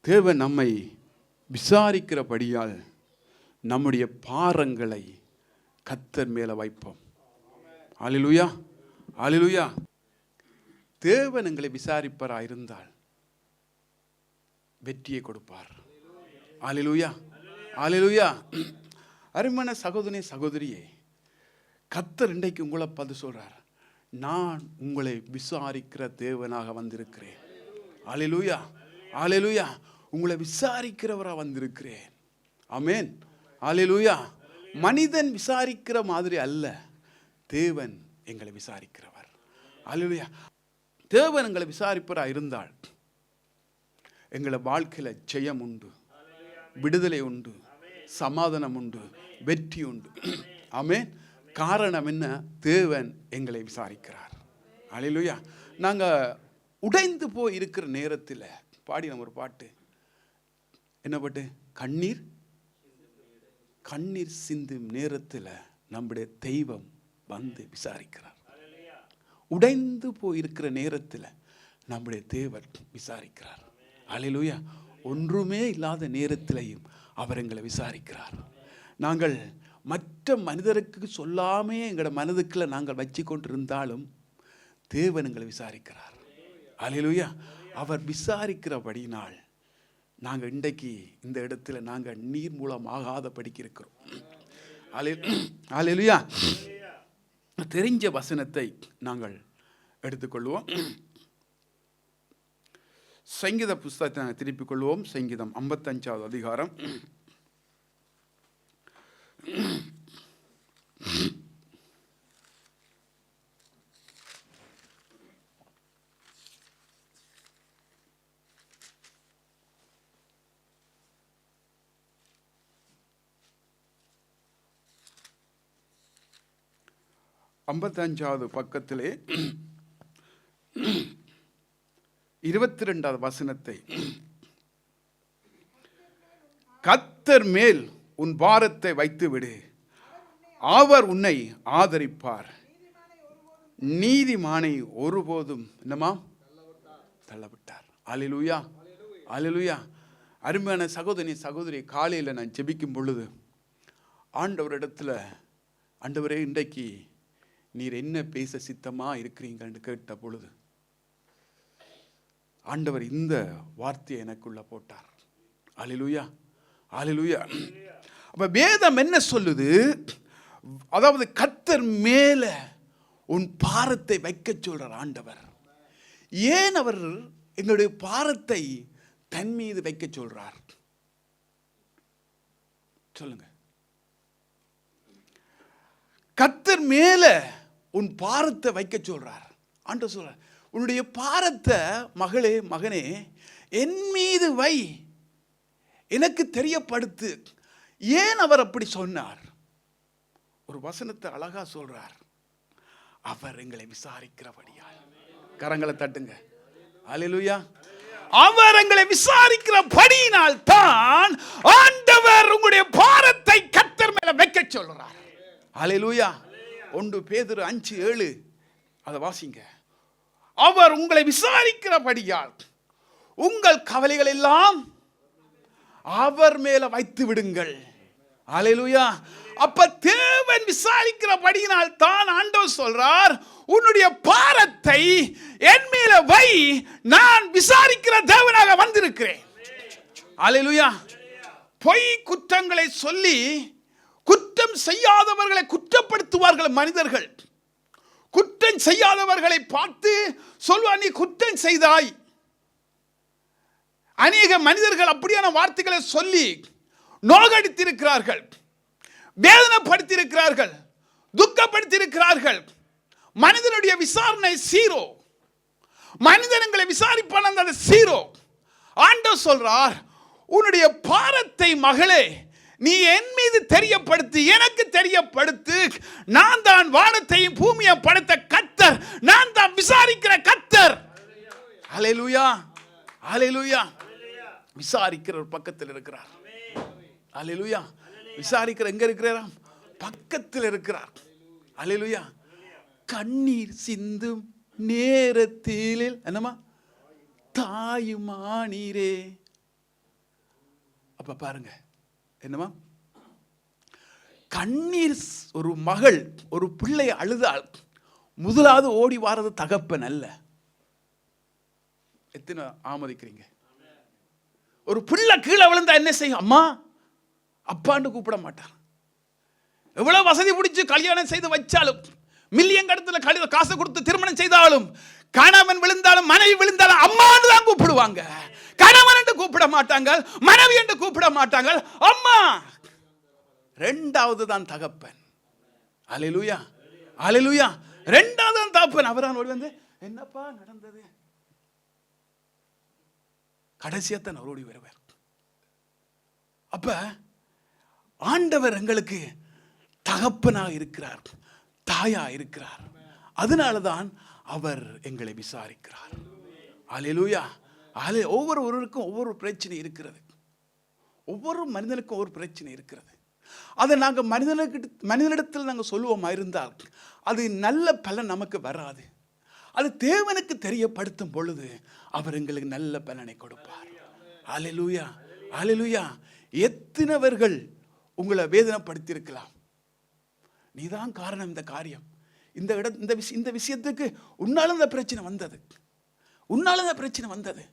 தேவன் நம்மை விசாரிக்கிறபடியால் நம்முடைய பாரங்களை கர்த்தர் மேலே வைப்போம். அல்லேலூயா, அல்லேலூயா. தேவன் எங்களை விசாரிப்பராக இருந்தால் வெற்றியை கொடுப்பார். அல்லேலூயா, அல்லேலூயா. அருமையான சகோதரனே, சகோதரியே, கர்த்தர் இன்றைக்கு உங்களை பார்த்து சொல்றார், நான் உங்களை விசாரிக்கிற தேவனாக வந்திருக்கிறேன். அல்லேலூயா, அல்லேலூயா. உங்களை விசாரிக்கிறவராக வந்திருக்கிறேன். ஆமென், அல்லேலூயா. மனிதன் விசாரிக்கிற மாதிரி அல்ல, தேவன் எங்களை விசாரிக்கிறவர். அல்லேலூயா. தேவன் எங்களை விசாரிப்பராக இருந்தால் எங்களை வாழ்க்கையில் ஜெயம் உண்டு, விடுதலை உண்டு, சமாதானம் உண்டு, வெற்றி உண்டு. ஆமென். காரணம் என்ன? தேவன் எங்களை விசாரிக்கிறார். அல்லேலூயா. நாங்கள் உடைந்து போய் இருக்கிற நேரத்தில் பாடின ஒரு பாட்டு, என்ன பாட்டு? கண்ணீர் சிந்தும் நேரத்தில் நம்முடைய தெய்வம் வந்து விசாரிக்கிறார். உடைந்து போயிருக்கிற நேரத்தில் நம்முடைய தேவன் விசாரிக்கிறார். அல்லேலூயா. ஒன்றுமே இல்லாத நேரத்திலையும் அவர் எங்களை விசாரிக்கிறார். நாங்கள் மற்ற மனிதருக்கு சொல்லாமே எங்களோட மனதுக்குள்ள நாங்கள் வச்சு கொண்டிருந்தாலும் தேவன் எங்களை விசாரிக்கிறார். அல்லேலூயா. அவர் விசாரிக்கிறபடினால் நாங்கள் இன்றைக்கு இந்த இடத்துல நாங்கள் நீர் மூலம் ஆகாதபடிக்கு இருக்கிறோம். அல்லேலூயா. தெரிஞ்ச வசனத்தை நாங்கள் எடுத்துக்கொள்வோம். சங்கீத புஸ்தகத்தை நாங்கள் திருப்பிக் கொள்வோம். சங்கீதம் 55வது அதிகாரம். ஐம்பத்தஞ்சாவது பக்கத்திலே 22வது வசனத்தை, கர்த்தர் மேல் உன் பாரத்தை வைத்து விடு, அவர் உன்னை ஆதரிப்பார், நீதிமானை ஒருபோதும் என்னமா தள்ளவிட்டார். அல்லேலூயா, அல்லேலூயா. அருமையான சகோதரி, சகோதரி, காலையில் நான் ஜெபிக்கும் பொழுது ஆண்டவரிடத்தில், ஆண்டவரே இன்றைக்கு நீர் என்ன பேச சித்தமா இருக்கிறீங்கன்னு கேட்ட பொழுது ஆண்டவர் இந்த வார்த்தையை எனக்குள்ள போட்டார். அல்லேலூயா, அல்லேலூயா. அப்ப வேதம் என்ன சொல்லுது? அதாவது கர்த்தர் மேல உன் பாரத்தை வைக்க சொல்றார் ஆண்டவர். ஏன் அவர் எங்களுடைய பாரத்தை தன் மீது வைக்க சொல்றார்? சொல்லுங்க. கர்த்தர் மேல உன் பாரத்தை வைக்க சொல்றார். ஆண்டவர் சொல்றார், உன்னுடைய பாரத்தை மகளே, மகனே, என் மீது வை, எனக்கு தெரியப்படுத்து. ஏன் அவர் அப்படி சொன்னார்? ஒரு வசனத்தை அழகா சொல்றார், அவர் எங்களை விசாரிக்கிறபடியால். கரங்களை தட்டுங்க. அல்லேலூயா. அவர் எங்களை விசாரிக்கிறபடியினால் தான் ஆண்டவர் உங்களுடைய பாரத்தை கர்த்தர் மேல வைக்க சொல்றார். அல்லேலூயா. 1 பேதுரு 5:7 அதை வாசிங்க. அவர் உங்களை விசாரிக்கிறபடியால் உங்கள் கவலைகள் எல்லாம் அவர் மேல வைத்து விடுங்கள். அல்லேலூயா. அப்ப தேவன் விசாரிக்கிறபடியினால் தான் ஆண்டவர் சொல்றார், உன்னுடைய பாரத்தை என் மேல வை, நான் விசாரிக்கிற தேவனாக வந்திருக்கிறேன். அல்லேலூயா. பொய் குற்றங்களை சொல்லி குற்றம் செய்யாதவர்களை குற்றப்படுத்துவார்கள் மனிதர்கள். குற்றம் செய்யாதவர்களை பார்த்து சொல்வார், நீ குற்றம் செய்தாய். அநேக மனிதர்கள் அப்படியான வார்த்தைகளை சொல்லி நோகடித்திருக்கிறார்கள், வேதனைப்படுத்தியிருக்கிறார்கள், துக்கப்படுத்தியிருக்கிறார்கள். மனிதனுடைய விசாரணை சீரோ, மனிதர்களை விசாரிப்பான அந்த சீரோ. ஆண்டவர் சொல்றார், உன்னுடைய பாரத்தை மகளே நீ என் மீது தெரியப்படுத்து, எனக்கு தெரியப்படுத்து. நான் தான் வானத்தையும் பூமியை படைத்த கர்த்தர், நான் தான் விசாரிக்கிற கர்த்தர். அல்லேலூயா, அல்லேலூயா. விசாரிக்கிற ஒரு பக்கத்தில் இருக்கிறார். அல்லேலூயா. விசாரிக்கிற எங்க இருக்கிறாராம்? பக்கத்தில் இருக்கிறார். அல்லேலூயா. கண்ணீர் சிந்தும் நேரத்தில் என்னமா தாயுமானீரே. அப்ப பாருங்க என்னமா, கண்ணீர் ஒரு மகள் ஒரு பிள்ளை அழுதால் முதலாவது ஓடி வாரது தகப்பன் அல்ல. எத்தனை ஆமதிக்கிறீங்க? ஒரு பிள்ளை கீழே விழுந்தா என்ன செய்யும்? அம்மா அப்பான்னு கூப்பிட மாட்டார். எவ்வளவு வசதி பிடிச்சு கல்யாணம் செய்து வச்சாலும், மில்லியன் கடத்துல காசு கொடுத்து திருமணம் செய்தாலும், கணவன் விழுந்தாலும் மனைவி விழுந்தாலும் அம்மான்னு தான் கூப்பிடுவாங்க. கணவன் என்று கூப்பிட மாட்டாங்க, மனைவி என்று கூப்பிட மாட்டாங்க, அம்மா. ரெண்டாவது தான் தகப்பன். அல்லேலூயா, அல்லேலூயா. ரெண்டாவது தான் தகப்பன். அவரான் ஓடி வந்து என்னப்பா நடந்தது, கடைசியத்தான் அவரோடி வருவார். அப்ப ஆண்டவர் எங்களுக்கு தகப்பனாக இருக்கிறார், தாயா இருக்கிறார். அதனாலதான் அவர் எங்களை விசாரிக்கிறார். அல்லேலூயா. ஒவ்வொருவருக்கும் ஒவ்வொரு பிரச்சனை இருக்கிறது. ஒவ்வொரு மனிதனுக்கும் ஒவ்வொரு பிரச்சனை இருக்கிறது. அதை நாங்கள் மனிதனிடத்தில் நாங்கள் சொல்லுவோமா இருந்தால் அது நல்ல பலன் நமக்கு வராது. அது தேவனுக்கு தெரியப்படுத்தும் பொழுது அவர் எங்களுக்கு நல்ல பலனை கொடுப்பார். அல்லேலூயா, அல்லேலூயா. எத்தனைவர்கள் உங்களை வேதனைப்படுத்தியிருக்கலாம். நீதான் காரணம், இந்த காரியம், இந்த விஷயத்துக்கு உன்னால இந்த பிரச்சனை வந்தது, உன்னால இந்த பிரச்சனை வந்தது,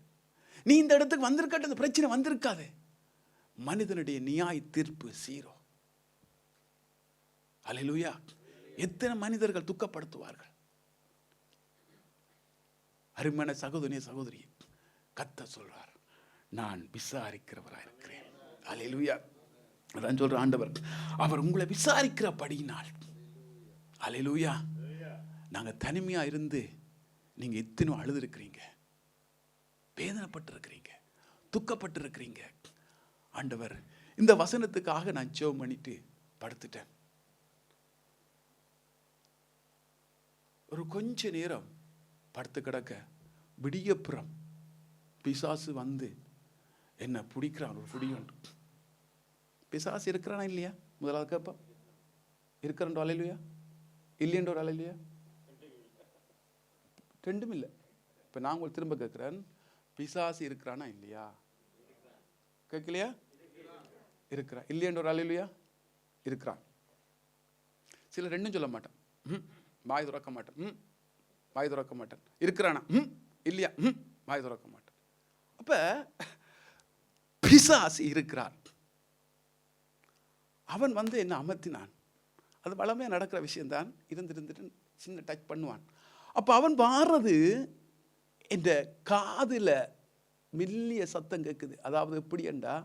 நீ இந்த இடத்துக்கு வந்திருக்க, இந்த பிரச்சனை வந்திருக்காது. மனிதனுடைய நியாய தீர்ப்பு சீரோ. அல்லேலூயா. எத்தனை மனிதர்கள் துக்கப்படுத்துவார்கள். அருமையான சகோதரிய சகோதரி, கர்த்தர் சொல்றார், நான் விசாரிக்கிறவராக இருக்கிறேன். அல்லேலூயா. அதான் சொல்ற ஆண்டவர், அவர் உங்களை விசாரிக்கிறபடியினால். அல்லேலூயா. நாங்க தனிமையா இருந்து நீங்க எத்தனை அழுது இருக்கிறீங்க, வேதனைப்பட்டு இருக்கிறீங்க, துக்கப்பட்டு இருக்கிறீங்க. ஆண்டவர் இந்த வசனத்துக்காக நான் ஜெபம் பண்ணிட்டு படுத்துட்டேன். ஒரு கொஞ்ச நேரம் படுத்து கிடக்க விடியப்புறம் பிசாசு வந்து என்ன பிடிக்கிறான். ஒரு பிடியும் பிசாசு இருக்கிறானா இல்லையா? முதலாவது கேட்பா, இருக்கிறன்ற அலையிலையா இல்லையன்ற ஒரு அலையிலையா? ரெண்டும் இல்லை. இப்போ நான் உங்களுக்கு திரும்ப கேட்குறேன், பிசாசு இருக்கிறானா இல்லையா? கேட்கலையா? இருக்கிறான். இல்லையன்ற ஒரு அலையிலையா? இருக்கிறான். சில ரெண்டும் சொல்ல மாட்டேன், வாய் துறக்க மாட்டேன், வாய் துறக்க மாட்டேன். இருக்கிறானா? இல்லையா? வாய் துறக்க மாட்டேன். அப்ப பிசாசு இருக்கிறான். அவன் வந்து என்ன அமர்த்தினான். அது வளமையாக நடக்கிற விஷயம்தான். இருந்துட்டு சின்ன டச் பண்ணுவான். அப்போ அவன் வாடுறது இந்த காதில் மெல்லிய சத்தம் கேட்குது. அதாவது எப்படி என்றா,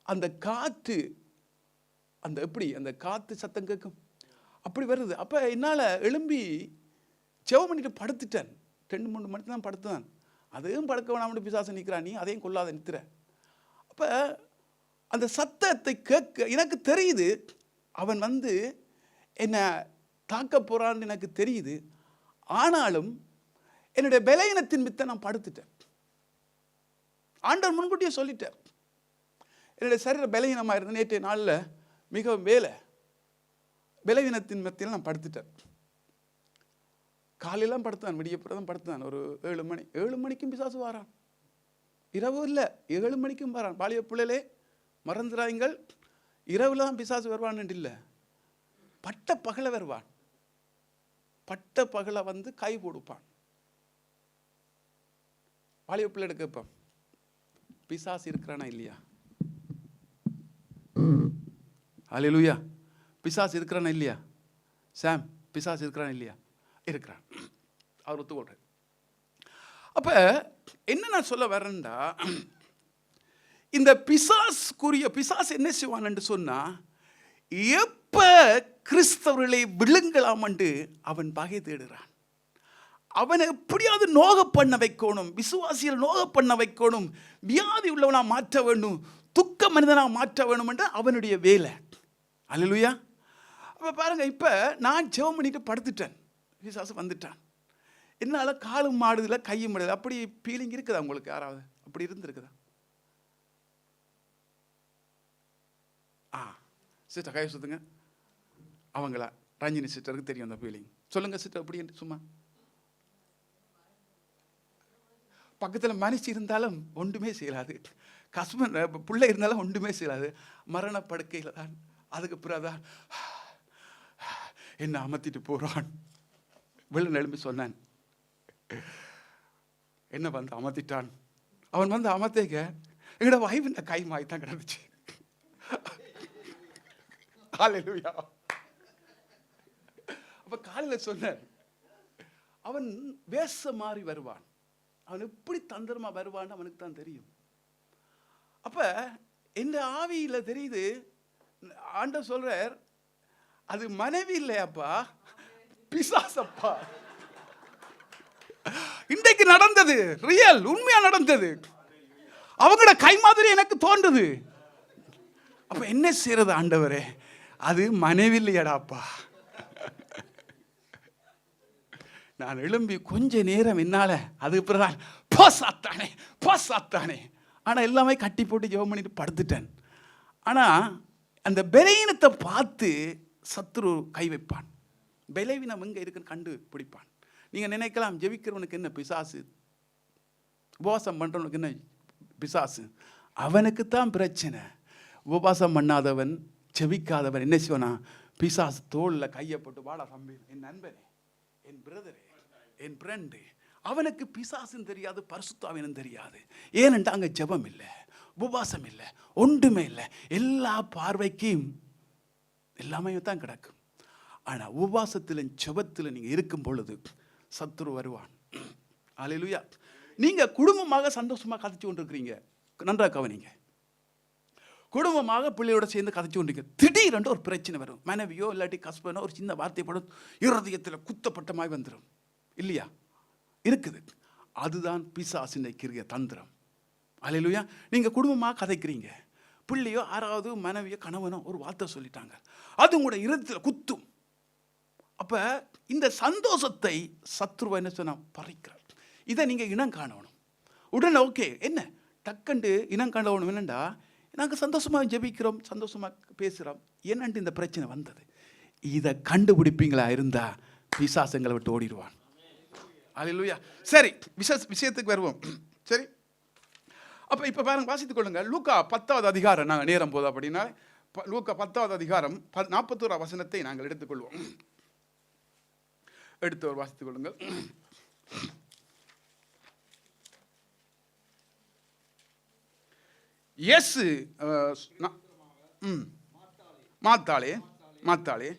அந்த காற்று அந்த எப்படி அந்த காற்று சத்தம் கேட்கும், அப்படி வருது. அப்போ என்னால் எழும்பி செவம் பண்ணிட்டு படுத்துட்டேன். 2-3 மணிக்கு தான் படுத்துதான். அதையும் படுக்க வேணாம்னு பிசாசு நிற்கிறான், நீ அதையும் கொள்ளாத நிற்கிற. அப்போ அந்த சத்தத்தை கேட்க எனக்கு தெரியுது, அவன் வந்து என்னை தாக்க போகிறான்னு எனக்கு தெரியுது. ஆனாலும் என்னுடைய பலவீனத்தின் மித்த நான் படுத்துட்டேன். ஆண்டவர் முன்கூட்டியே சொல்லிட்டார். என்னுடைய சரீர பலவீனமாக இருந்த நேற்றைய நாளில் மிகவும் பலவீனத்தின் மத்தியில் நான் படுத்துட்டேன். காலையெல்லாம் படுத்தான், விடியப்புறம் படுத்தான். ஒரு 7 மணிக்கும் பிசாசு வாரான். இரவு இல்லை, 7 மணிக்கும் வரான். பாலிய பிள்ளைகளே மறந்துடாதீங்கள், இரவுல தான் பிசாசு வருவான்னு இல்லை, பட்ட பகல வருவான். பட்ட பகல வந்து கை கொடுப்பான். பாலிய பிள்ளை கேட்பான், பிசாசு இருக்கிறானா இல்லையா? அல்லேலூயா. பிசாசு இருக்கிறானா இல்லையா? சாம், பிசாசு இருக்கிறானா இல்லையா? இருக்கிறான். அவர் ஒத்துக்கொள்றார். அப்ப என்ன நான் சொல்ல வரேன்டா, இந்த பிசாசு என்ன செய்வான் என்று சொன்னா, எப்ப கிறிஸ்தவர்களை விழுங்கலாம் என்று அவன் பகை தேடுகிறான். அவனை எப்படியாவது நோக பண்ண வைக்கணும், விசுவாசிகள் நோக பண்ண வைக்கணும், வியாதி உள்ளவனா மாற்ற வேண்டும், துக்க மனிதனா மாற்ற வேண்டும் என்று அவனுடைய வேலை. அல்லேலூயா. அப்ப பாருங்க, இப்ப நான் ஜெபம் பண்ணிட்டு படுத்துட்டேன், பிசாசு வந்துட்டான். என்னால காலும் மாடுதில்லை, கையும் மாடுதில்லை. அப்படி ஃபீலிங் இருக்குதா உங்களுக்கு? யாராவது அப்படி இருந்திருக்குதா? சிஸ்டர் கை சுத்துங்க. அவங்களா? ரஞ்சினி சிஸ்டருக்கு தெரியும் அந்த ஃபீலிங். சொல்லுங்க சிஸ்டர், அப்படி சும்மா. பக்கத்தில் மனுஷி இருந்தாலும் ஒன்றுமே செய்யலாது. பிள்ளை இருந்தாலும் ஒன்றுமே செய்யாது. மரணப்படுக்கையில் தான். அதுக்கு பிறகுதான் என்ன அமர்த்திட்டு போறான். வெள்ள எழுப்பி சொன்னான், என்ன வந்து அமர்த்திட்டான். அவன் வந்து அமர்த்தேக்க எங்களோட வைஃப் கை மாய் தான் கிடந்துச்சு. ஹல்லேலூயா. அப்ப காலையில் சொன்னார், அவன் வேஷ மாறி வருவான், அவன் எப்படி தந்திரமா வருவான்னு அவனுக்கு தான் தெரியும். அப்ப இந்த ஆவியில தெரியுது, ஆண்டவர் சொல்றார், அது மனைவி இல்லையாப்பா, பிசாசப்பா. இன்றைக்கு நடந்தது ரியல், உண்மையா நடந்தது. அவங்களோட கை மாதிரி எனக்கு தோன்றுது. அப்ப என்ன செய்யறது ஆண்டவரே, அது மனைவி இல்லையடாப்பா. நான் எழும்பி கொஞ்ச நேரம் என்னால அதுக்கு பிறகு போசாத்தானே போசாத்தானே, ஆனா எல்லாமே கட்டி போட்டு ஜெபம் பண்ணிட்டு படுத்துட்டேன். ஆனா அந்த பலவீனத்தை பார்த்து சத்துரு கை வைப்பான். பலவீனம் எங்க இருக்குன்னு கண்டுபிடிப்பான். நீங்க நினைக்கலாம், ஜெபிக்கிறவனுக்கு என்ன பிசாசு, உபவாசம் பண்றவனுக்கு என்ன பிசாசு? அவனுக்கு தான் பிரச்சனை. உபவாசம் பண்ணாதவன், ஜெபிக்காதவன் என்ன செய்வானா, பிசாசு தோளில் கையை போட்டு, வாடா தம்பி, என் நண்பனே, என் பிரதரே, என் ஃப்ரெண்டு, அவனுக்கு பிசாசுன்னு தெரியாது, பரிசுத்தாவினும் தெரியாது. ஏனென்றா அங்கே ஜெபம் இல்லை, உபவாசம் இல்லை, ஒன்றுமே இல்லை. எல்லா பார்வைக்கும் எல்லாமே தான் கிடக்கும். ஆனால் உபவாசத்தில் ஜெபத்தில் நீங்கள் இருக்கும் பொழுது சத்துரு வருவான். அல்லேலூயா. நீங்கள் குடும்பமாக சந்தோஷமாக கதைச்சு கொண்டிருக்கிறீங்க, நன்றாக கவனிங்க. குடும்பமாக பிள்ளையோட சேர்ந்து கதைச்சு கொண்டிருக்க, திடீரென்று ஒரு பிரச்சனை வரும். மனைவியோ இல்லாட்டி ஹஸ்பண்டோ ஒரு சின்ன வார்த்தை போடும், இருதயத்தில் குத்தப்பட்ட மாதிரி வந்துடும். இல்லையா? இருக்குது. அதுதான் பிசாசின் கிரிய தந்திரம். அல்லேலூயா. நீங்கள் குடும்பமாக கதைக்கிறீங்க, பிள்ளையோ ஆறாவது மனைவியோ கணவனோ ஒரு வார்த்தை சொல்லிட்டாங்க, அது உங்களோட இருதயத்தில் குத்தும். அப்போ இந்த சந்தோஷத்தை சத்ருவ என்ன சொன்னால் பறிக்கிறார். இதை நீங்கள் இனம் காணணும். உடனே ஓகே, என்ன டக்குண்டு இனம் காணணும். என்னண்டா, நாங்கள் சந்தோஷமாக ஜெபிக்கிறோம், சந்தோஷமாக பேசுகிறோம், என்னன்ட்டு இந்த பிரச்சனை வந்தது. இதை கண்டுபிடிப்பீங்களா இருந்தால் பிசாசுங்களை விட்டு ஓடிடுவான். அல்லேலூயா. சரி, விஷயத்துக்கு வருவோம். சரி, அப்போ இப்போ பாருங்க, வாசித்துக் கொள்ளுங்க. லூக்கா 10வது அதிகாரம். நாங்கள் நேரம் போதும் அப்படின்னா லூக்கா 10வது அதிகாரம் 41 வசனத்தை நாங்கள் எடுத்துக்கொள்வோம். எடுத்தவர் வாசித்துக் கொள்ளுங்கள். இயேசு மாத்தாளே, மாத்தாளே,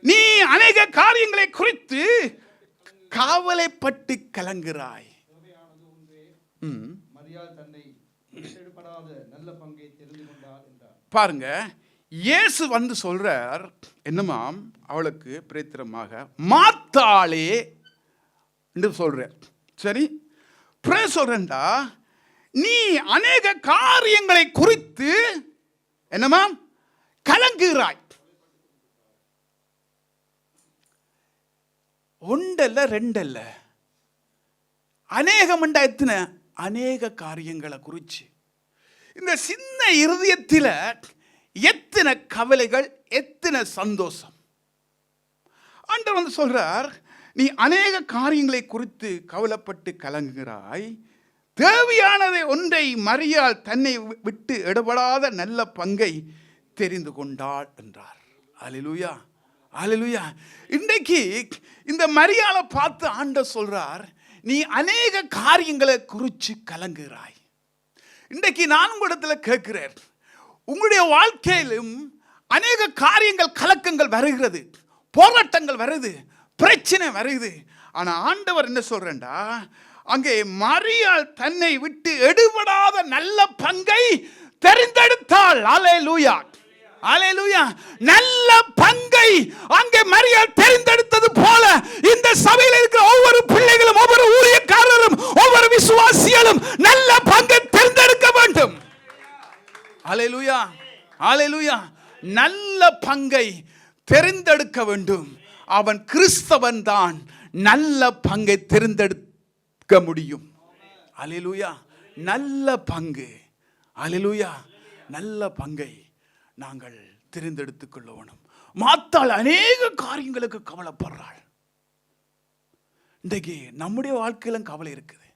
நீ அநேக காரியங்களை குறித்து காவலைப்பட்டு கலங்குறாய். பாருங்க, இயேசு வந்து சொல்றார் என்னமாம், அவளுக்கு பிரேத்திரமாக மாத்தாளே என்று சொல்றார். சரி, பிரே சொல்றா, நீ அநேக காரியங்களை குறித்து என்னமாம் கலங்குகிறாய். ஒன்றல்ல ரெண்டல்ல, அநேகம் எத்தனை அநேக காரியங்களை குறிச்சு. இந்த சின்ன இருதயத்தில் எத்தனை கவலைகள், எத்தனை சந்தோஷம். ஆண்டவர் வந்து சொல்றார், நீ அநேக காரியங்களை குறித்து கவலைப்பட்டு கலங்குகிறாய், தேவையானதை ஒன்றை மரியாள் தன்னை விட்டு எடுபடாத நல்ல பங்கை தெரிந்து கொண்டாள் என்றார். அல்லேலூயா, அல்லேலூயா. இன்றைக்கு இந்த மரியாளை பார்த்து ஆண்டவர் சொல்றார், நீ அநேக காரியங்களை குறித்து கலங்குகிறாய். இன்றைக்கு நான் உங்களிடத்தில் கேட்கிறேன், உங்களுடைய வாழ்க்கையிலும் அநேக காரியங்கள், கலக்கங்கள் வருகிறது, போராட்டங்கள் வருது, பிரச்சனை வருது. ஆனா ஆண்டவர் என்ன சொல்றேன்டா, அங்கே மரியாள் தன்னை விட்டு எடுபடாத நல்ல பங்கை தெரிந்தெடுத்தாள். அல்லேலூயா, அல்லேலூயா. நல்ல பங்கை அங்கே மரியாள் தெரிந்தெடுத்தது போல இந்த சபையில் இருக்கிற ஒவ்வொரு பிள்ளைகளும், ஒவ்வொரு ஊழியக்காரரும், ஒவ்வொரு விசுவாசிகளும் நல்ல பங்கை தெரிந்தெடுக்க வேண்டும். அல்லேலூயா, அல்லேலூயா. நல்ல பங்கை தெரிந்தெடுக்க வேண்டும். அவன் கிறிஸ்தவன் தான் நல்ல பங்கை தெரிந்தெடுக்க முடியும். அல்லேலூயா. நல்ல பங்கு, அல்லேலூயா, நல்ல பங்கை நாங்கள் தெரிந்தெடுத்துக் கொள்ள வேணும். மாத்தாள் அநேக காரியங்களுக்கு கவலைப்படுறாள். இன்றைக்கு நம்முடைய வாழ்க்கையிலும் கவலை இருக்குது.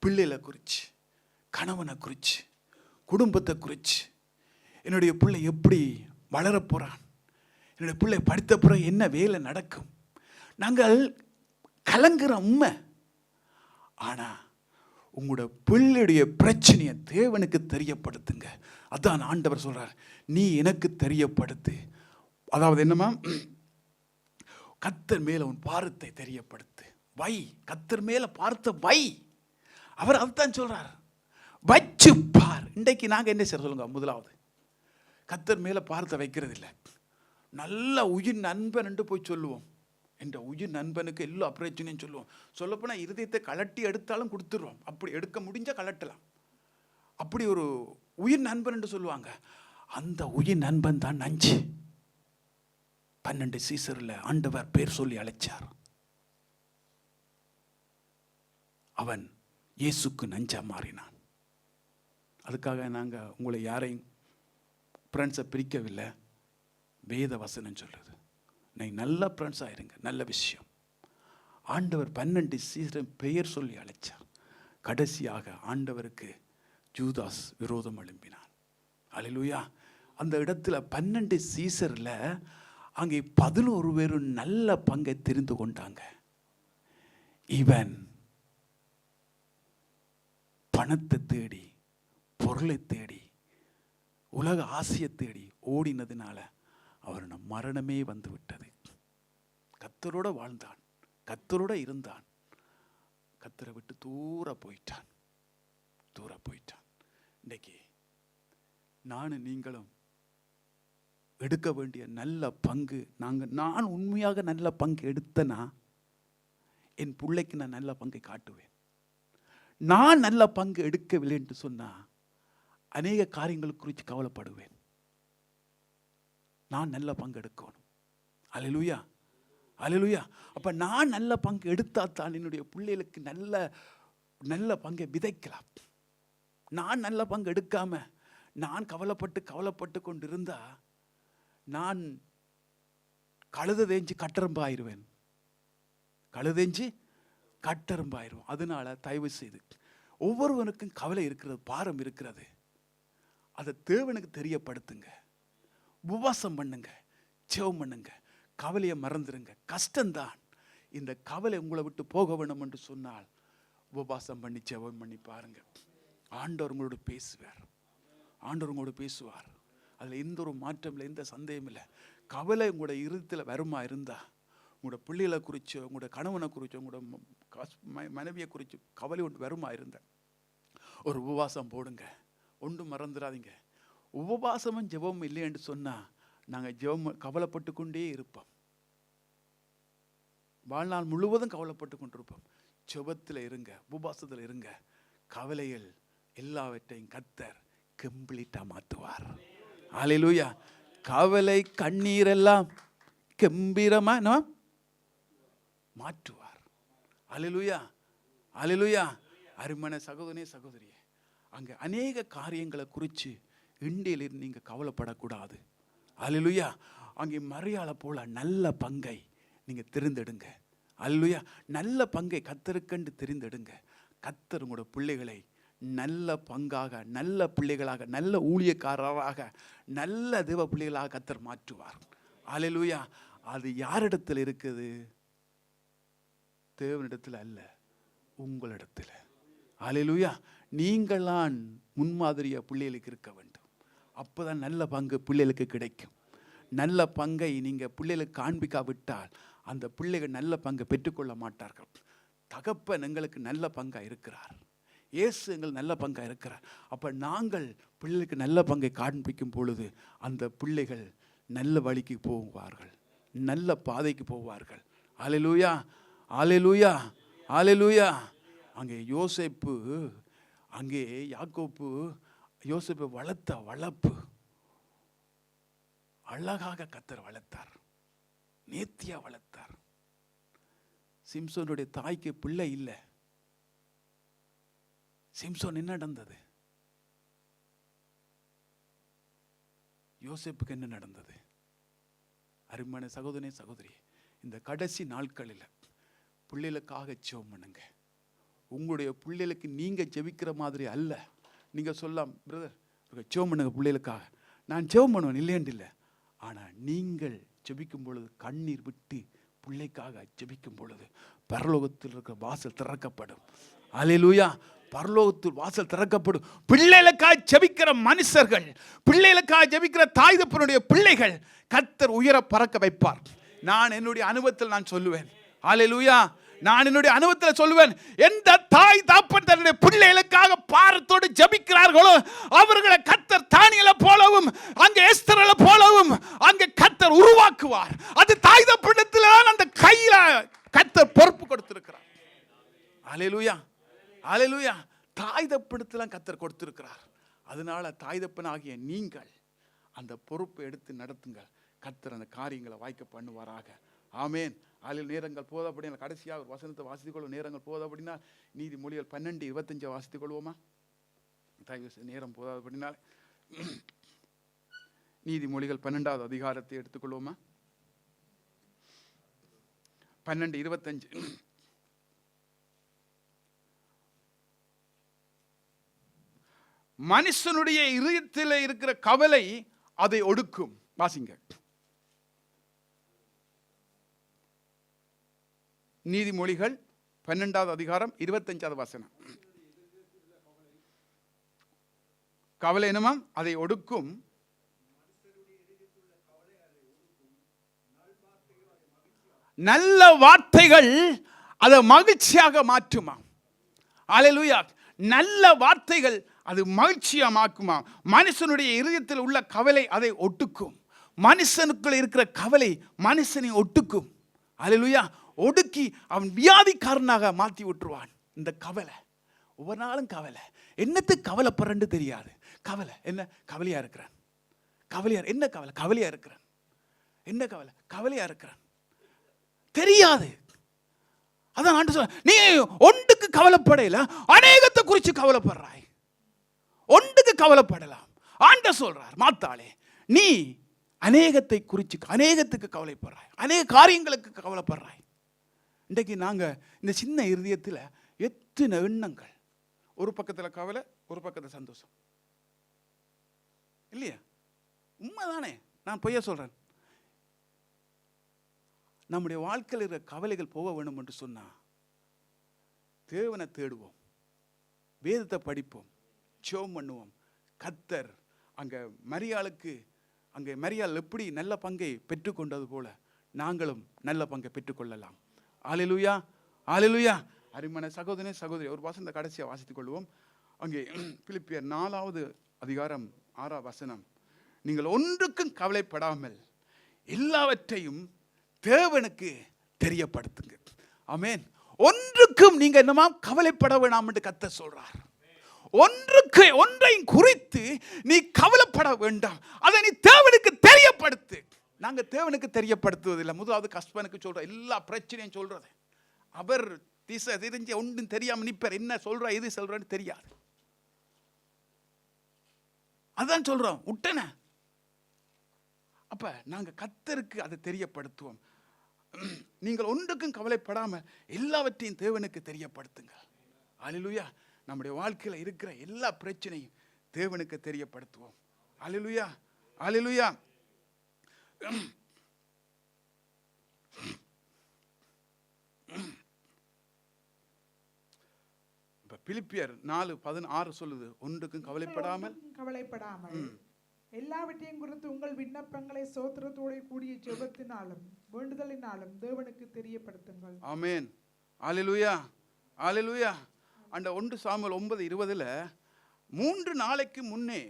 பிள்ளைகளை குறித்து, கணவனை குறித்து, குடும்பத்தை குறித்து, என்னுடைய பிள்ளை எப்படி வளரப்போகிறான், என்னுடைய பிள்ளை படித்த பிறகு என்ன வேலை நடக்கும், நாங்கள் கலங்குற உண்மை. ஆனால் உங்களோட பிள்ளையுடைய பிரச்சனையை தேவனுக்கு தெரியப்படுத்துங்க. அதான் ஆண்டவர் சொல்றார், நீ எனக்கு தெரியப்படுத்து. அதாவது என்னமா, கர்த்தர் மேல உன் பாரத்தை தெரியப்படுத்து, வை. கர்த்தர் மேல பார்த்த வை. அவர் அதுதான் சொல்றார், வச்சு பார். இன்றைக்கு நாங்கள் என்ன செய்ய சொல்லுங்க, முதலாவது கர்த்தர் மேல பார்த்த வைக்கிறது இல்லை. நல்ல உயிர் நண்பன் என்று போய் சொல்லுவோம். என்ற உயிர் நண்பனுக்கு எல்லா பிரச்சனையும் சொல்லுவோம். சொல்லப்போனால் இருதயத்தை கலட்டி எடுத்தாலும் கொடுத்துருவோம். அப்படி எடுக்க முடிஞ்சால் கலட்டலாம். அப்படி ஒரு உயிர் நண்பன் என்று சொல்லுவாங்க. அந்த உயிர் நண்பன் தான் நஞ்சு. 12 சீசரில் ஆண்டவர் பேர் சொல்லி அழைச்சார். அவன் இயேசுக்கு நஞ்சா மாறினான். அதுக்காக நாங்கள் உங்களை யாரையும் ஃப்ரெண்ட்ஸை பிரிக்கவில்லை. வேத வசனம் சொல்லுது, நீங்கள் நல்ல ஃப்ரெண்ட்ஸாக இருங்க. நல்ல விஷயம். ஆண்டவர் 12 சீசன் பெயர் சொல்லி அழைச்சார். கடைசியாக ஆண்டவருக்கு ஜூதாஸ் விரோதம் எழும்பினான். அல்லேலூயா. அந்த இடத்துல 12 சீசரில் அங்கே 11 பேரும் நல்ல பங்கை தெரிந்து கொண்டாங்க. இவன் பணத்தை தேடி, பொருளை தேடி, உலக ஆசையை தேடி ஓடினதுனால அவருடைய மரணமே வந்து விட்டது. கர்த்தரோட வாழ்ந்தான், கர்த்தரோட இருந்தான், கர்த்தரை விட்டு தூர போயிட்டான். இன்னைக்கு நானும் நீங்களும் எடுக்க வேண்டிய நல்ல பங்கு, நான் உண்மையாக நல்ல பங்கு எடுத்தனா என் பிள்ளைக்கு நான் நல்ல பங்கை காட்டுவேன். நான் நல்ல பங்கு எடுக்கவில்லை என்று சொன்னா அநேக காரியங்கள் குறித்து கவலைப்படுவேன். நான் நல்ல பங்கு எடுக்கணும். அல்லேலூயா, அல்லேலூயா. அப்ப நான் நல்ல பங்கு எடுத்தா தான் என்னுடைய பிள்ளைகளுக்கு நல்ல நல்ல பங்கை விதைக்கலாம். நான் நல்ல பங்கு எடுக்காம நான் கவலைப்பட்டு கொண்டு இருந்தா நான் கழுத தேஞ்சு கட்டெரும்பாயிருவேன். அதனால தயவு செய்து ஒவ்வொருவனுக்கும் கவலை இருக்கிறது, பாரம் இருக்கிறது. அதை தேவனுக்கு தெரியப்படுத்துங்க. உபவாசம் பண்ணுங்க, ஜெபம் பண்ணுங்க, கவலையை மறந்துடுங்க. கஷ்டம்தான். இந்த கவலை உங்களை விட்டு போக வேணும் என்று சொன்னால் உபவாசம் பண்ணி ஜெபம் பண்ணி பாருங்க. ஆண்டவர் உங்களோட பேசுவார். அதில் எந்த ஒரு மாற்றம் இல்லை, எந்த சந்தேகம் இல்லை. கவலை உங்களோட இருதயத்தில் வருமா இருந்தா, உங்களோட பிள்ளைகளை குறிச்சோ, உங்களோட கணவனை குறிச்சோ, உங்களோட மனைவியை குறிச்சோ கவலை ஒன்று வருமா இருந்த ஒரு உபவாசம் போடுங்க. ஒன்றும் மறந்துடாதீங்க. உபவாசமும் ஜெபமும் இல்லை என்று சொன்னால் நாங்கள் கவலைப்பட்டு கொண்டே இருப்போம். வாழ்நாள் முழுவதும் கவலைப்பட்டு கொண்டிருப்போம். ஜெபத்தில் இருங்க, உபவாசத்தில் இருங்க. கவலைகள் எல்லாவற்றையும் கர்த்தர் கம்ப்ளீட்டா மாற்றுவார். அல்லேலூயா. கவலை கண்ணீர் எல்லாம் கம்பீரமா மாற்றுவார். அல்லேலூயா, அல்லேலூயா. அருமையான சகோதரனே, சகோதரியே, அங்கே அநேக காரியங்களை குறித்து இண்டியிலிருந்து நீங்கள் கவலைப்படக்கூடாது. அல்லேலூயா. அங்கே மரியாதை போல நல்ல பங்கை நீங்கள் தெரிந்தெடுங்க. அல்லேலூயா. நல்ல பங்கை கர்த்தருக்கென்று தெரிந்தெடுங்க. கர்த்தர் உங்களோட பிள்ளைகளை நல்ல பங்காக, நல்ல பிள்ளைகளாக, நல்ல ஊழியக்காரராக, நல்ல தேவ பிள்ளைகளாக கர்த்தர் மாற்றுவார். அல்லேலூயா. அது யாரிடத்தில் இருக்குது? தேவனிடத்தில் அல்ல, உங்களிடத்தில். அல்லேலூயா. நீங்களான் முன்மாதிரியா பிள்ளைகளுக்கு இருக்க வேண்டும். அப்போதான் நல்ல பங்கு பிள்ளைகளுக்கு கிடைக்கும். நல்ல பங்கை நீங்கள் பிள்ளைகளுக்கு காண்பிக்காவிட்டால் அந்த பிள்ளைகள் நல்ல பங்கை பெற்றுக்கொள்ள மாட்டார்கள். தகப்பன் எங்களுக்கு நல்ல பங்காக இருக்கிறார், இயேசு எங்கள் நல்ல பங்காக இருக்கிறார். அப்போ நாங்கள் பிள்ளைகளுக்கு நல்ல பங்கை காண்பிக்கும் பொழுது அந்த பிள்ளைகள் நல்ல வழிக்கு போவார்கள், நல்ல பாதைக்கு போவார்கள். அல்லேலூயா, அல்லேலூயா, அல்லேலூயா. அங்கே யோசேப்பு, அங்கே யாக்கோப்பு யோசேப்பை வளர்த்த வளர்ப்பு அழகாக கர்த்தர் வளர்த்தார், நேர்த்தியா வளர்த்தார். சிம்சோனுடைய தாய்க்கு பிள்ளை இல்லை. சிம்சோன் என்ன நடந்தது? யோசேப்புக்கு என்ன நடந்தது? அருமையான சகோதரனே, சகோதரி, இந்த கடைசி நாட்களில் பிள்ளைகளுக்காக ஜெபம் பண்ணுங்க. உங்களுடைய பிள்ளைகளுக்கு நீங்க ஜெபிக்கிற மாதிரி அல்ல. நீங்க சொல்லலாம், பிரதர் ஜெபம் பண்ணுங்க பிள்ளைகளுக்காக. நான் ஜெபம் பண்ணுவேன் இல்லையென்று இல்லை. ஆனால் நீங்கள் ஜெபிக்கும் பொழுது, கண்ணீர் விட்டு பிள்ளைக்காக ஜெபிக்கும் பொழுது பரலோகத்தில் இருக்கிற வாசல் திறக்கப்படும். அல்லேலூயா. பரலோகத்தில் வாசல் திறக்கப்படும். பிள்ளைகளுக்காக ஜெபிக்கிற மனுஷர்கள், பிள்ளைகளுக்காக ஜெபிக்கிற தாய் தகப்பனுடைய பிள்ளைகள் கர்த்தர் உயர பறக்க வைப்பார். நான் என்னுடைய அனுபவத்தில் நான் சொல்லுவேன். அல்லேலூயா. நான் என்னுடைய அனுபவத்தில் சொல்லுவேன், எந்த தாய் தகப்பன் தன்னுடைய பிள்ளைகளுக்காக பாரத்தோடு ஜெபிக்கிறார்களோ அவர்களை கர்த்தர் தானியேலை போலவும் அங்கே எஸ்தரை போலவும் அங்கே கர்த்தர் உருவாக்குவார். அது தாய் தகப்பனிடத்தில் அந்த கையில கர்த்தர் பொறுப்பு கொடுத்திருக்கிறார். அல்லேலூயா. அல்லேலூயா. தாய் தகப்பனிடத்தில் கர்த்தர் கொடுத்திருக்கிறார். அதனால தாய் தகப்பனாகிய நீங்கள் அந்த பொறுப்பை எடுத்து நடத்துங்கள். கர்த்தர் அந்த காரியங்களை வாய்க்க பண்ணுவாராக. ஆமேன். அதில் நேரங்கள் போதப்படினா கடைசியாக ஒரு வசனத்தை வாசித்துக் கொள்ளும். நேரங்கள் போதப்படினா நீதிமொழிகள் 12:25 வாசித்துக் கொள்வோமா? நேரம் போதாதபடினால் நீதிமொழிகள் 12வது அதிகாரத்தை எடுத்துக்கொள்வோமா? 12:25. மனுஷனுடைய இதயத்தில் இருக்கிற கவலை அதை ஒடுக்கும். வாசிங்க. நீதிமொழிகள் 12வது அதிகாரம் 25வது வசனம். கவலை என்னமா? அதை ஒடுக்கும். நல்ல வார்த்தைகள் அதை மகிழ்ச்சியாக மாற்றுமா. அல்லேலூயா. நல்ல வார்த்தைகள் அது மகிழ்ச்சியாக்குமா. மனுஷனுடைய இதயத்தில் உள்ள கவலை அதை ஒட்டுக்கும். மனுஷனுக்குள்ள இருக்கிற கவலை மனுஷனை ஒட்டுக்கும். அல்லேலூயா. ஒடுக்கி அவன் வியாதிக்காரனாக மாற்றி விட்டுருவான். இந்த கவலை ஒவ்வொரு நாளும் கவலை. என்னத்துக்கு கவலைப்படுறன்னு தெரியாது. கவலை என்ன? கவலையா இருக்கிறான். கவலையா என்ன கவலை? கவலையா இருக்கிறான். என்ன கவலை? கவலையா இருக்கிறான். தெரியாது. அதான் ஆண்டு சொல்ல, நீ ஒன்றுக்கு கவலைப்படையில அநேகத்தை குறித்து கவலைப்படுறாய். ஒன்றுக்கு கவலைப்படலாம். ஆண்ட சொல்றார், மாத்தாளே நீ அநேகத்தை குறித்து அநேகத்துக்கு கவலைப்படுறாய், அநேக காரியங்களுக்கு கவலைப்படுறாய். இன்றைக்கு நாங்கள் இந்த சின்ன இருதயத்தில் எத்தனை எண்ணங்கள். ஒரு பக்கத்தில் கவலை, ஒரு பக்கத்தில் சந்தோஷம் இல்லையா? உண்மைதானே? நான் பொய்யா சொல்கிறேன்? நம்முடைய வாழ்க்கையில் இருக்கிற கவலைகள் போக வேண்டும் என்று சொன்னால் தேவனை தேடுவோம், வேதத்தை படிப்போம், ஜெபம் பண்ணுவோம். கர்த்தர் அங்கே மரியாளுக்கு அங்கே மரியாள் எப்படி நல்ல பங்கை பெற்றுக்கொண்டது போல நாங்களும் நல்ல பங்கை பெற்றுக்கொள்ளலாம். அல்லேலூயா. அல்லேலூயா. அருமையான சகோதரனே சகோதரி, ஒரு வசனத்தை கடைசியாக வாசித்துக் கொள்வோம். அங்கே பிலிப்பியர் 4வது அதிகாரம் 6வது வசனம். நீங்கள் ஒன்றுக்கும் கவலைப்படாமல் எல்லாவற்றையும் தேவனுக்கு தெரியப்படுத்துங்க. ஆமென். ஒன்றுக்கும் நீங்க என்னமா கவலைப்பட வேண்டாம் என்று கர்த்தர் சொல்றார். ஒன்றையும் குறித்து நீ கவலைப்பட வேண்டாம், அதை நீ தேவனுக்கு தெரியப்படுத்து. நாங்க தேவனுக்கு தெரியப்படுத்துவதில்லை. முதலாவது கஸ்பனுக்கு சொல்ற எல்லா பிரச்சனையும் சொல்றது. அவர் திசை தெரிஞ்ச ஒன்றும் தெரியாம நிப்பார். என்ன சொல்ற எது சொல்றன்னு தெரியாது. அதான் சொல்றோம் உட்டன. அப்ப நாங்க கர்த்தருக்கு அதை தெரியப்படுத்துவோம். நீங்கள் ஒன்றுக்கும் கவலைப்படாமல் எல்லாவற்றையும் தேவனுக்கு தெரியப்படுத்துங்க. அல்லேலூயா. நம்முடைய வாழ்க்கையில் இருக்கிற எல்லா பிரச்சனையும் தேவனுக்கு தெரியப்படுத்துவோம். அல்லேலூயா. அல்லேலூயா. பிலிப்பியர் 4:16 சொல்லுது, ஒன்றுக்கும் கவலைப்படாமல் எல்லாவற்றையும் குறித்து உங்கள் விண்ணப்பங்களை ஸ்தோத்திரத்தோடு கூடிய ஜெபத்தினாலும் வேண்டுதலினாலும் தேவனுக்கு தெரியப்படுத்துங்கள். ஆமென். அல்லேலூயா. அல்லேலூயா. அந்த 1 சாமுவேல் 9:20 3 நாளைக்கு முன்னே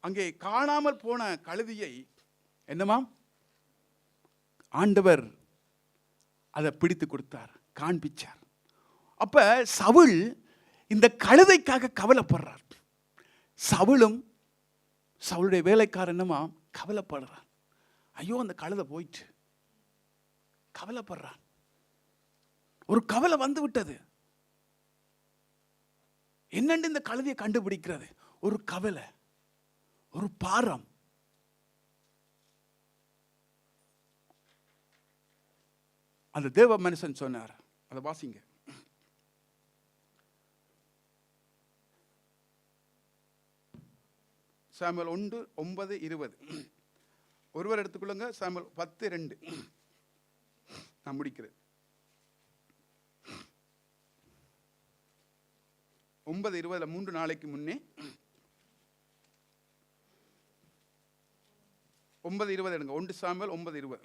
அங்கே காணாமல் போன கழுதியை என்னமாம் ஆண்டவர் அதை பிடித்து கொடுத்தார், காண்பிச்சார். அப்ப சவுல் இந்த கழுதைக்காக கவலைப்படுறார். சவுளுடைய வேலைக்காரன் என்னமா கவலைப்படுறான். ஐயோ அந்த கழுதை போயிட்டு கவலைப்படுறான். ஒரு கவலை வந்து விட்டது. என்னென்று இந்த கழுதையை கண்டுபிடிக்கிறது? ஒரு கவலை, ஒரு பாரம். அந்த தேவ மனுஷன் சொன்னார், அதை வாசிங்க. சாமுவேல் 1:9-20. ஒருவர் எடுத்துக்கொள்ளுங்க. சாமுவேல் 10:2. நான் முடிக்கிறேன். 9:20 3 நாளைக்கு முன்னே 9:20 எடுங்க. 1 சாமுவேல் 9:20.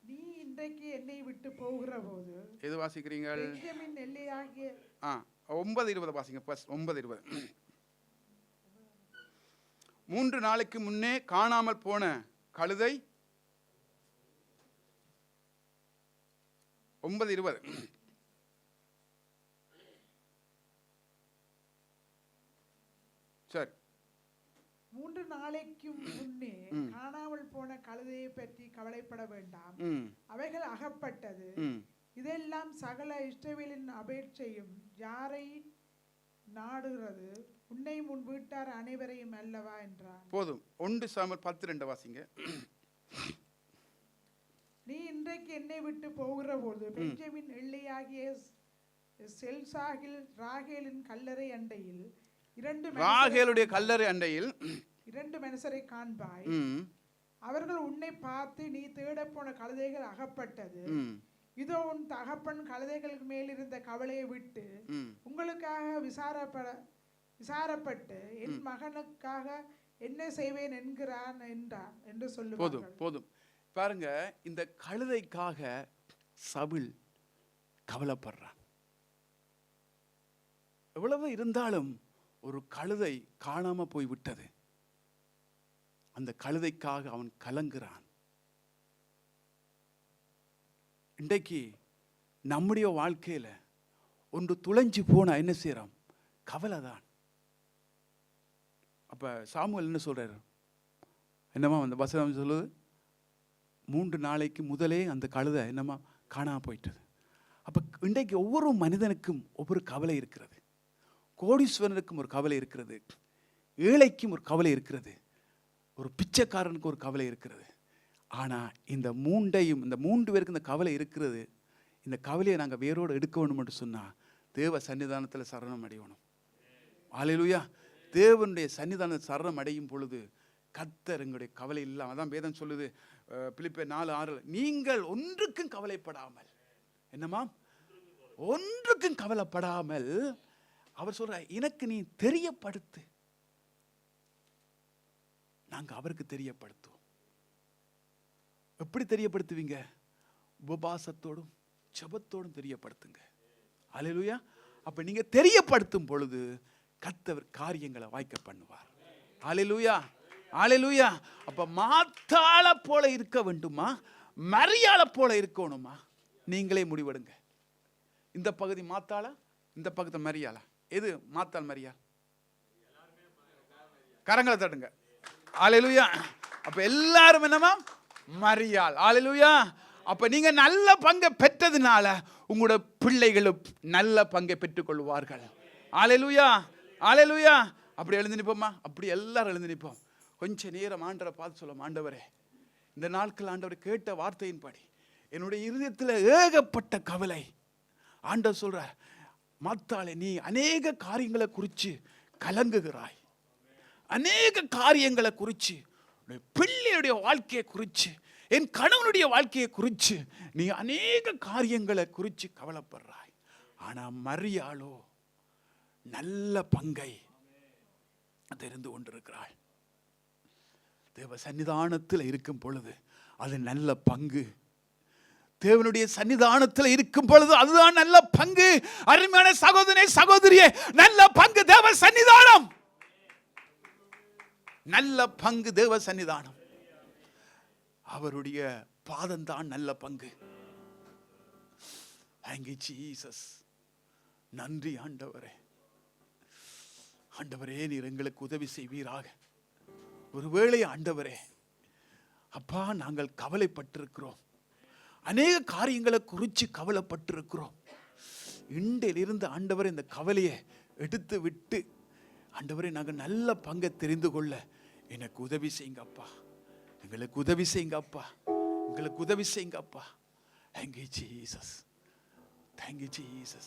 நீ இன்றைக்கு என்னை விட்டு போகிற போது எது வாசிக்கிறீங்கள்? பென்யமீன் எல்லையாகிய 9:20 வாசிங்க. 9:20. 3 நாளைக்கு முன்னே காணாமல் போன கழுதை 9:20. சரி. 3 நாளைக்கு முன்னே காணாமல் போன கழுதையை பற்றி கவலைப்பட வேண்டாம், அவைகள் அகப்பட்டது. இதெல்லாம் சகல இஸ்ரவேலின் அபேட்சையும் யாரை நாடுகிறது, உன்னை முன் வீட்டார் அனைவரையும் அல்லவா என்றார். போதும். 1 சாமுவேல் 10:2 வாசிங்க. நீ இன்றைக்கு என்னை விட்டு போகிற போது பென்யமீன் எல்லையாகிய செல்சாகில் ராகேலின் கல்லறை அண்டையில் ராகேலுடைய கல்லறை அண்டையில் 2 மனுஷரை காண்பாய். அவர்கள் உன்னை பார்த்து, நீ தேடப் போன கழுதைகள் அகப்பட்டது, இதோ உன் தகப்பன் கழுதைகளுக்கு மேல் இருந்த கவலையை விட்டு உங்களுக்காக விசாரப்பட்டு என் மகனுக்காக என்ன செய்வேன் என்கிறான் என்றார் என்று சொல்லுவார்கள். போதும் போதும். பாருங்க, இந்த கழுதைக்காக சவுல் கவலைப்படுறான். எவ்வளவு இருந்தாலும் ஒரு கழுதை காணாம போய் விட்டது. அந்த கழுதைக்காக அவன் கலங்குறான். இன்றைக்கு நம்முடைய வாழ்க்கையில ஒன்று துளைஞ்சு போனா என்ன செய்யறோம்? கவலை தான். அப்ப சாமுவேல் என்ன சொல்றாரு? என்னமா அந்த வசனம் சொல்லுது, 3 நாளைக்கு முதலே அந்த கழுதை என்னமா காணாம போயிட்டது. அப்ப இன்றைக்கு ஒவ்வொரு மனிதனுக்கும் ஒவ்வொரு கவலை இருக்கிறது. கோடீஸ்வரனுக்கும் ஒரு கவலை இருக்கிறது, ஏழைக்கும் ஒரு கவலை இருக்கிறது, ஒரு பிச்சைக்காரனுக்கு ஒரு கவலை இருக்கிறது. ஆனால் இந்த 3 பேருக்கு இந்த கவலை இருக்கிறது. இந்த கவலையை நாங்கள் வேரோடு எடுக்க வேணும் என்று சொன்னால் தேவ சன்னிதானத்தில் சரணம் அடையணும். அல்லேலூயா. தேவனுடைய சன்னிதானத்தில் சரணம் அடையும் பொழுது கர்த்தர் எங்களுடைய கவலை இல்லாமல், அதான் வேதம் சொல்லுது பிலிப்பியர் 4:6, நீங்கள் ஒன்றுக்கும் கவலைப்படாமல், என்னமா ஒன்றுக்கும் கவலைப்படாமல் அவர் சொல்ற, எனக்கு நீ தெரியப்படுத்து, நாங்க அவருக்கு தெரியப்படுத்துவோம். எப்படி தெரியப்படுத்துவீங்க? உபவாசத்தோடும் ஜெபத்தோடும் தெரியப்படுத்துங்க. அல்லேலூயா. அப்ப நீங்க தெரியப்படுத்தும் பொழுது கர்த்தர் காரியங்களை வாய்க்க பண்ணுவார். அல்லேலூயா, அல்லேலூயா. அப்ப மாத்தாள போல இருக்க வேண்டுமா, மரியாள போல இருக்கணுமா? நீங்களே முடிவெடுங்க. இந்த பகுதி மாத்தாள, இந்த பக்கத்து மரியாள. எது மாத்தாள் மரியாள்? கரங்களை தட்டுங்க. அல்லேலூயா. அப்ப எல்லாரும் என்னமா? மரியாள். அல்லேலூயா. அப்ப நீங்க நல்ல பங்கை பெற்றதுனால உங்களோட பிள்ளைகளும் நல்ல பங்கை பெற்றுக் கொள்வார்கள். அல்லேலூயா, அல்லேலூயா. அப்படி எழுந்து நிற்போமா? அப்படி எல்லாரும் எழுந்து நிற்போம். கொஞ்ச நேரம் ஆண்டவரை பார்த்து சொல்லும், ஆண்டவரே, இந்த நாட்கள் ஆண்டவர் கேட்ட வார்த்தையின்படி என்னுடைய இருதயத்தில் ஏகப்பட்ட கவலை. ஆண்டவர் சொல்ற, மாத்தாளே, நீ அநேக காரியங்களை குறித்து கலங்குகிறாய், அநேக காரியங்களை குறித்து, பிள்ளையுடைய வாழ்க்கையை குறித்து, என் கணவனுடைய வாழ்க்கையை குறித்து நீ அநேக காரியங்களை குறித்து கவலைப்படுறாய். ஆனா மரியாளோ நல்ல பங்கை தெரிந்து கொண்டிருக்கிறாள். தேவ சன்னிதானத்தில் இருக்கும் பொழுது அது நல்ல பங்கு. தேவனுடைய சன்னிதானத்தில் இருக்கும் பொழுது அதுதான் நல்ல பங்கு. அருமையான சகோதரனே, சகோதரியே, நல்ல பங்கு தேவ சன்னிதானம். நல்ல பங்கு தேவ சன்னிதானம். அவருடைய பாதம் தான் நல்ல பங்கு. Thank you Jesus. நன்றி ஆண்டவரே. ஆண்டவரே, நீர் எங்களுக்கு உதவி செய்வீராக. ஒருவேளை ஆண்டவரே, அப்பா, நாங்கள் கவலைப்பட்டிருக்கிறோம், அநேக காரியங்களை குறித்து கவலைப்பட்டிருக்கிறோம். இன்றிலிருந்து ஆண்டவரே இந்த கவலையை எடுத்து விட்டு ஆண்டவரே நாங்கள் நல்ல பங்கை தெரிந்து கொள்ள எனக்கு உதவி செய்யுங்க அப்பா. எங்களுக்கு உதவி செய்யுங்க அப்பா. எங்களுக்கு உதவி செய்யுங்க அப்பா. Thank you Jesus. Thank you Jesus.